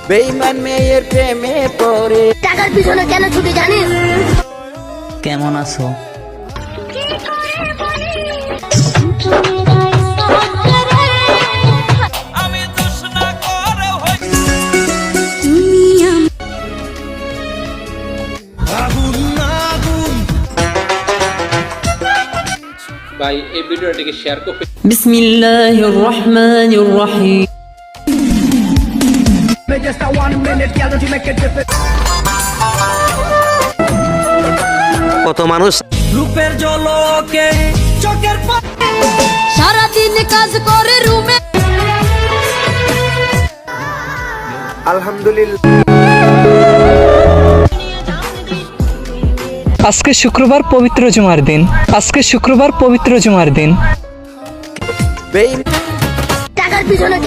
বেঈমান মেয়ের প্রেমে পড়ে। টাকার পিছনে কেন ছুটে জানিস? কেমন আছো? ভাই এই ভিডিওটিকে শেয়ার করুন। বিসমিল্লাহির রহমানির রহিম। কত মানুষ রূপের ঝলকে চোখের সারাদিন কাজ করে রুমে। আলহামদুলিল্লাহ। আজকে শুক্রবার পবিত্র জুমার দিন। আজকে শুক্রবার পবিত্র জুমার দিন। বেঈমান টাকার পিছনে